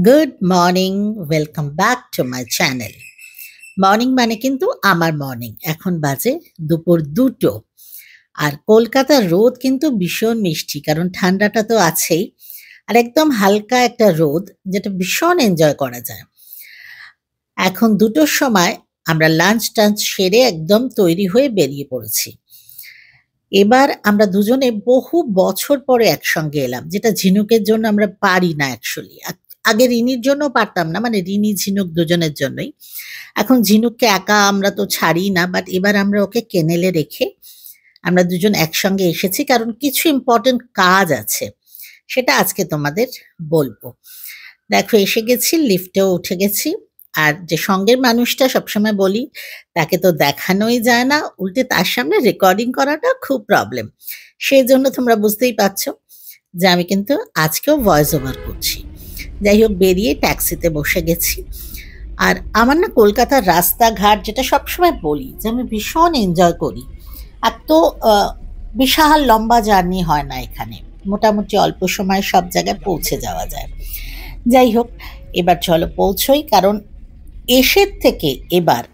Good morning, welcome back to my channel. Morning মানে কিন্তু আমার মর্নিং। এখন বাজে দুপুর 2টো। আর কলকাতার রোদ কিন্তু ভীষণ মিষ্টি, কারণ ঠান্ডাটা তো আছেই। আর একদম হালকা একটা রোদ, যেটা ভীষণ এনজয় করা যায়। এখন 2টোর সময় আমরা লাঞ্চ টাঞ্চ সেরে একদম তৈরি হয়ে বেরিয়ে পড়েছি। এবার আমরা দুজনে বহু বছর পরে একসঙ্গে এলাম, যেটা ঝিনুকের জন্য আমরা পারি না অ্যাকচুয়ালি। আগে রিনির জন্য পারতাম না, মানে রিনি ঝিনুক দুজনের জন্যই। এখন ঝিনুককে একা আমরা তো ছাড়ি না, বাট এবার আমরা ওকে কেনেলে রেখে আমরা দুজন একসঙ্গে এসেছি, কারণ কিছু ইম্পর্টেন্ট কাজ আছে, সেটা আজকে তোমাদের বলবো। দেখো, এসে গেছি, লিফটেও উঠে গেছি। আর যে সঙ্গের মানুষটা সবসময় বলি, তাকে তো দেখানোই যায় না, উল্টে তার সামনে রেকর্ডিং করাটা খুব প্রবলেম। সেই জন্য তোমরা বুঝতেই পারছো যে আমি কিন্তু আজকেও ভয়েস ওভার করছি। যাই হোক, বেরিয়ে ট্যাক্সিতে বসে গেছি। আর আমার না কলকাতার রাস্তাঘাট, যেটা সবসময় বলি যে আমি ভীষণ এনজয় করি। এত বিশাল লম্বা জার্নি হয় না এখানে, মোটামুটি অল্প সময়ে সব জায়গায় পৌঁছে যাওয়া যায়। যাই হোক, এবার চলো পৌঁছোই, কারণ এসের থেকে এবার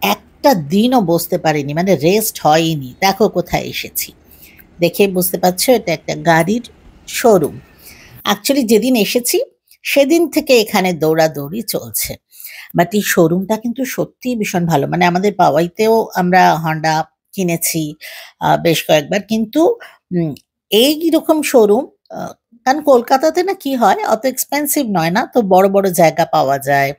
একটা দিনও বসতে পারিনি, মানে রেস্ট হয়নি। দেখো কোথায় এসেছি, দেখে বুঝতে পারছো এটা একটা গাড়ির শোরুম। অ্যাকচুয়ালি যেদিন এসেছি সেদিন থেকে এখানে দৌড়াদৌড়ি চলছে। বাট এই শোরুমটা কিন্তু সত্যিই ভীষণ ভালো। মানে আমাদের পাওয়াইতেও আমরা হন্ডা কিনেছি বেশ কয়েকবার, কিন্তু এইরকম শোরুম, কারণ কলকাতাতে না কি হয়, অত এক্সপেন্সিভ নয় না, তো বড় বড় জায়গা পাওয়া যায়।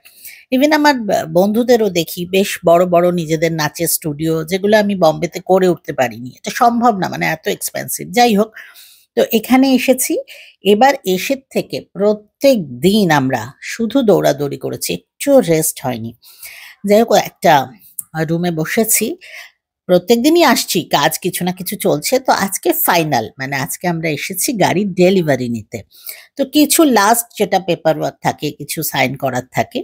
ইভেন আমার বন্ধুদেরও দেখি বেশ বড় বড় নিজেদের নাচের স্টুডিও, যেগুলো আমি বম্বেতে করে উঠতে পারিনি, এটা সম্ভব না, মানে এত এক্সপেন্সিভ। যাই হোক, তো এখানে এসেছি। এবার এসের থেকে প্রত্যেক দিন আমরা শুধু দৌড়াদৌড়ি করেছি, একটু রেস্ট হয়নি। যাই হোক, একটা রুমে বসেছি। প্রত্যেক দিনই আসছি, কাজ কিছু না কিছু চলছে। তো আজকে ফাইনাল, মানে আজকে আমরা এসেছি গাড়ির ডেলিভারি নিতে। তো কিছু লাস্ট যেটা পেপার ওয়ার্ক থাকে, কিছু সাইন করার থাকে,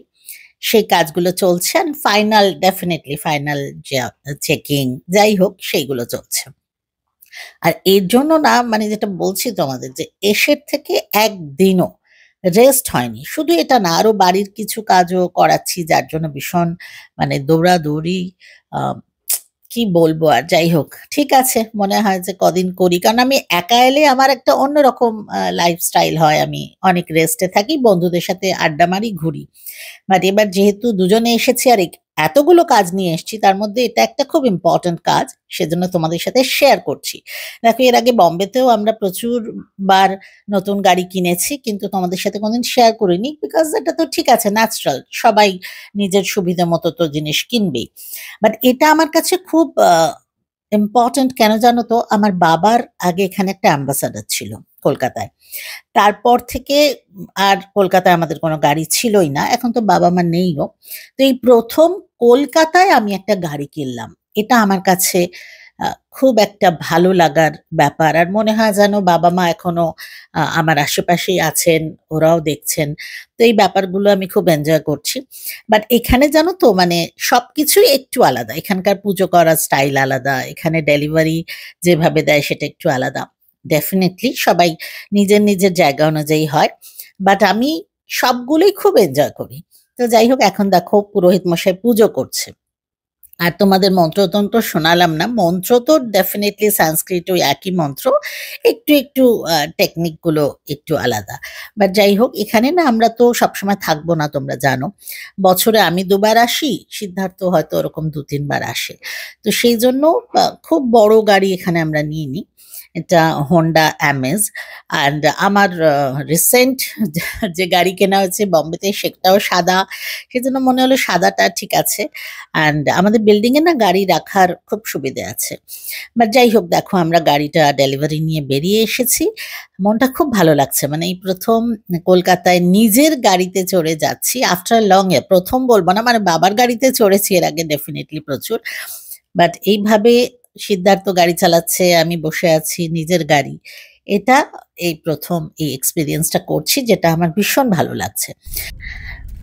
সেই কাজগুলো চলছে। আর ফাইনাল, ডেফিনেটলি ফাইনাল চেকিং যাই হোক, সেইগুলো চলছে। আর এর জন্য না, মানে যেটা বলছি তোমাদের, যে এসের থেকে একদিনও রেস্ট হয়নি। শুধু এটা না, আরো বাড়ির কিছু কাজও করাচ্ছি, যার জন্য ভীষণ মানে দৌড়াদৌড়ি। আহ, কি বলবো আর, যাই হোক, ঠিক আছে, মনে হয় যে কদিন করি, কারণ আমি একা এলে আমার একটা অন্যরকম লাইফস্টাইল হয়। আমি অনেক রেস্টে থাকি, বন্ধুদের সাথে আড্ডা মারি, ঘুরি। বাট এবার যেহেতু দুজনে এসেছি আর এতগুলো কাজ নিয়ে এসেছি, তার মধ্যে এটা একটা খুব ইম্পর্টেন্ট কাজ, সেজন্য তোমাদের সাথে শেয়ার করছি। দেখো, এর আগে বম্বেতেও আমরা প্রচুর বার নতুন গাড়ি কিনেছি, কিন্তু তোমাদের সাথে কোনোদিন শেয়ার করিনি, বিকজ এটা তো ঠিক আছে, ন্যাচারাল, সবাই নিজের সুবিধা মতো তো জিনিস কিনবেই। বাট এটা আমার কাছে খুব ইম্পর্টেন্ট। কেন জানো তো, আমার বাবার আগে এখানে একটা অ্যাম্বাসাডার ছিল কলকাতায়। তারপর থেকে আর কলকাতায় আমাদের কোনো গাড়ি ছিলই না, এখন তো বাবা মা নেইও। তো এই প্রথম কলকাতায় আমি একটা গাড়ি কিনলাম। এটা আমার কাছে খুব একটা ভালো লাগার ব্যাপার। আর মনে হয় যেন বাবা মা এখনো আমার আশেপাশেই আছেন, ওরাও দেখছেন। তো এই ব্যাপারগুলো আমি খুব এনজয় করছি। বাট এখানে জানো তো, মানে সবকিছুই একটু আলাদা। এখানকার পুজো করার স্টাইল আলাদা, এখানে ডেলিভারি যেভাবে দেয় সেটা একটু আলাদা। ডেফিনেটলি সবাই নিজের নিজের জায়গা অনুযায়ী হয়, বাট আমি সবগুলোই খুব এনজয় করি। তো যাই হোক, এখন দেখো পুরোহিত মশাই পুজো করছে। আর তোমাদের মন্ত্রতন্ত্র শোনালাম না, মন্ত্র তো ডেফিনেটলি সংস্কৃত ওই একই মন্ত্র, একটু একটু টেকনিক গুলো একটু আলাদা। বাট যাই হোক, এখানে না আমরা তো সবসময় থাকবো না, তোমরা জানো। বছরে আমি 2বার আসি, সিদ্ধার্থ হয়তো ওরকম 2-3 বার আসে। তো সেই জন্য খুব বড় গাড়ি এখানে আমরা নিয়ে নিই। এটা হোন্ডা অ্যামেজ। অ্যান্ড আমার রিসেন্ট যে গাড়ি কেনা হয়েছে বম্বেতে, সেটাও সাদা। সেজন্য মনে হলো সাদাটা ঠিক আছে। অ্যান্ড আমাদের বিল্ডিং এ না গাড়ি রাখার খুব সুবিধে আছে। বাট যাই হোক, দেখো আমরা গাড়িটা ডেলিভারি নিয়ে বেরিয়ে এসেছি। মনটা খুব ভালো লাগছে, মানে এই প্রথম কলকাতায় নিজের গাড়িতে চড়ে যাচ্ছি আফটার লং এ। প্রথম বলবো না, মানে বাবার গাড়িতে চড়েছি এর আগে ডেফিনেটলি প্রচুর, বাট এইভাবে সিদ্ধার্থ গাড়ি চালাচ্ছে, আমি বসে আছি নিজের গাড়ি। এটা এই প্রথম এই এক্সপিরিয়েন্সটা করছি, যেটা আমার ভীষণ ভালো লাগছে।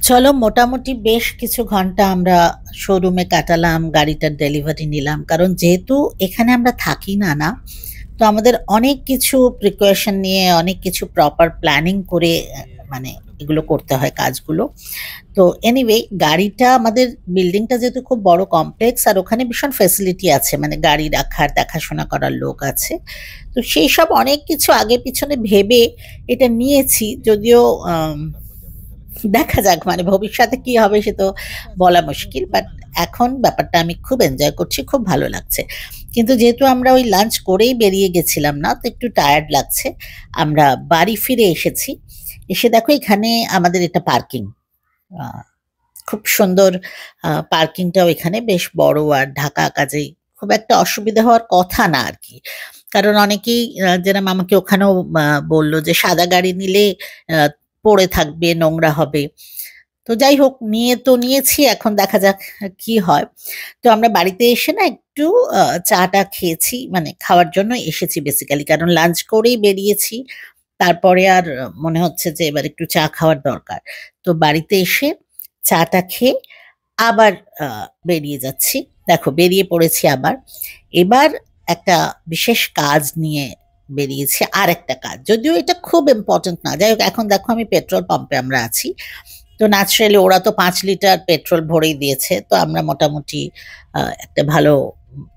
চলো, মোটামুটি বেশ কিছু ঘন্টা আমরা শোরুমে কাটালাম, গাড়িটার ডেলিভারি নিলাম। কারণ যেহেতু এখানে আমরা থাকি না, তো আমাদের অনেক কিছু প্রিকশন নিয়ে, অনেক কিছু প্রপার প্ল্যানিং করে মানে এগুলো করতে হয় কাজগুলো। তো এনিওয়ে গাড়িটা আমাদের বিল্ডিংটা যেহেতু খুব বড় কমপ্লেক্স আর ওখানে ভীষণ ফেসিলিটি আছে, মানে গাড়ি রাখার দেখাশোনা করার লোক আছে। তো সেই সব অনেক কিছু আগে পিছনে ভেবে এটা নিয়েছি, যদিও দেখা যাক মানে ভবিষ্যতে কি হবে সে তো বলা মুশকিল, বাট এখন ব্যাপারটা আমি খুব এনজয় করছি, খুব ভালো লাগছে। কিন্তু যেহেতু আমরা ওই লাঞ্চ করেই বেরিয়ে গেছিলাম না, তো একটু টায়ার্ড লাগছে। আমরা বাড়ি ফিরে এসেছি, এসে দেখো এখানে আমাদের এটা পার্কিং, খুব সুন্দর। পার্কিংটাও এখানে বেশ বড় আর ঢাকা, কাজেই খুব একটা অসুবিধা হওয়ার কথা না আর কি। কারণ অনেকেই যেরকম আমাকে ওখানেও বললো যে সাদা গাড়ি নিলে পড়ে থাকবে, নোংরা হবে। তো যাই হোক, নিয়ে তো নিয়েছি, এখন দেখা যাক কি হয়। তো আমরা বাড়িতে এসে না একটু চাটা খেয়েছি, মানে খাওয়ার জন্য এসেছি বেসিক্যালি, কারণ লাঞ্চ করেই বেরিয়েছি। তারপরে আর মনে হচ্ছে যে এবার একটু চা খাওয়ার দরকার। তো বাড়িতে এসে চাটা খেয়ে আবার বেরিয়ে যাচ্ছি। দেখো বেরিয়ে পড়েছি আবার। এবার একটা বিশেষ কাজ নিয়ে বেরিয়েছি, আর একটা কাজ, যদিও এটা খুব ইম্পর্টেন্ট না। যাই হোক, এখন দেখো আমি পেট্রোল পাম্পে আমরা আছি। তো ন্যাচারালি ওরা তো 5 লিটার পেট্রোল ভরেই দিয়েছে, তো আমরা মোটামুটি একটা ভালো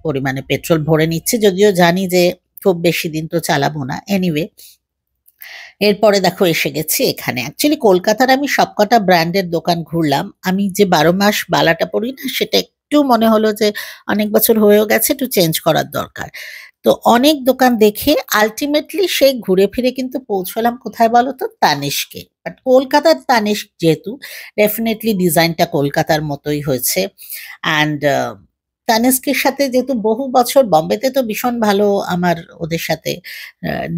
পরিমাণে পেট্রোল ভরে নিচ্ছি, যদিও জানি যে খুব বেশি দিন তো চালাবো না। এনিওয়ে, এরপরে দেখো এসে গেছি এখানে। অ্যাকচুয়ালি কলকাতার আমি সবকটা ব্র্যান্ডের দোকান ঘুরলাম। আমি যে 12 মাস বালাটা পরি না, সেটা একটু মনে হলো যে অনেক বছর হয়েও গেছে, একটু চেঞ্জ করার দরকার। তো অনেক দোকান দেখে আলটিমেটলি সেই ঘুরে ফিরে কিন্তু পৌঁছলাম কোথায় বলো তো, তানিস্কে। বাট কলকাতার তানিস্ক যেহেতু, ডেফিনেটলি ডিজাইনটা কলকাতার মতোই হয়েছে। অ্যান্ড তানিস্কের সাথে যেহেতু বহু বছর বম্বেতে তো ভীষণ ভালো আমার ওদের সাথে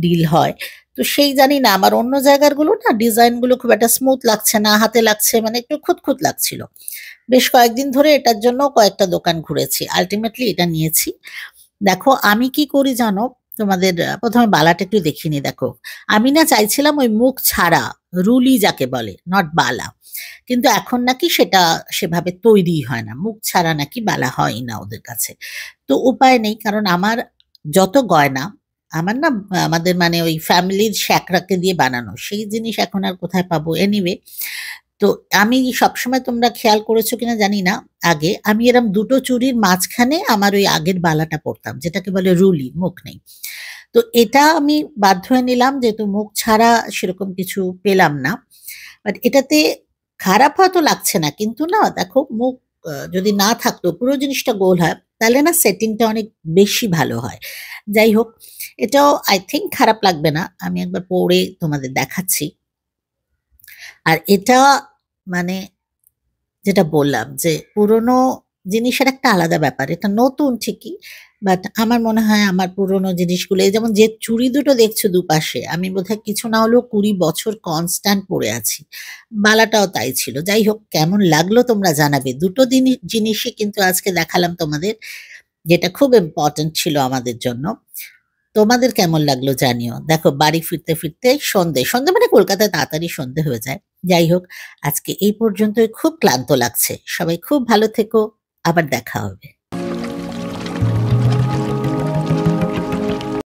ডিল হয়, তো সেই জানি না আমার অন্য জায়গার গুলো না ডিজাইন গুলো খুব একটা স্মুথ লাগছে না, হাতে লাগছে, মানে একটু খুঁতখুঁত লাগছিল। বেশ কয়েকদিন ধরে এটার জন্য কয়েকটা দোকান ঘুরেছি, আলটিমেটলি এটা নিয়েছি। দেখো আমি কি করি জানো, তোমাদের প্রথমে বালাটা একটু দেখিনি। দেখো আমি না চাইছিলাম ওই মুখ ছাড়া রুলি যাকে বলে, নট বালা, কিন্তু এখন নাকি সেটা সেভাবে তৈরি হয় না, মুখ ছাড়া নাকি বালা হয় না ওদের কাছে। তো উপায় নেই, কারণ আমার যত গয়না, আমার না আমাদের মানে ওই ফ্যামিলির শ্যাকরাকে দিয়ে বানানো, সেই জিনিস এখন আর কোথায় পাবো। এনিওয়ে, তো আমি সবসময়, তোমরা খেয়াল করেছো কিনা জানি না, আগে আমি এরম দুটো চুড়ির মাঝখানে আমার ওই আগের বালাটা পরতাম, যেটাকে বলে রুলি, মুখ নেই। তো এটা আমি বাধ্য হয়ে নিলাম, যেহেতু মুখ ছাড়া সেরকম কিছু পেলাম না। বাট এটাতে খারাপ হয়তো লাগছে না, কিন্তু না দেখো মুখ যদি না থাকতো, পুরো জিনিসটা গোল হয়, তাহলে না সেটিংটা অনেক বেশি ভালো হয়। যাই হোক, এটাও আই থিঙ্ক খারাপ লাগবে না, আমি একবার পরে তোমাদের দেখাচ্ছি। আর এটা মানে যেটা বললাম যে পুরোনো জিনিসের একটা আলাদা ব্যাপার, এটা নতুন ঠিকই, বাট আমার মনে হয় আমার পুরোনো জিনিসগুলো, এই যেমন যে চুড়ি দুটো দেখছো দুপাশে, আমি বোধহয় কিছু না হলেও 20 বছর কনস্ট্যান্ট পরে আছি। বালাটাও তাই ছিল। যাই হোক, কেমন লাগলো তোমরা জানাবে। দুটো জিনিসই কিন্তু আজকে দেখালাম তোমাদের, যেটা খুব ইম্পর্টেন্ট ছিল আমাদের জন্য। তোমাদের কেমন লাগলো জানিও। দেখো বাড়ি ফিরতে ফিরতে সন্ধে, সন্ধে মানে কলকাতায় তাড়াতাড়ি সন্ধে হয়ে যায়। যাই হোক, আজকে এই পর্যন্তই, খুব ক্লান্ত লাগছে। সবাই খুব ভালো থেকো, আবার দেখা হবে।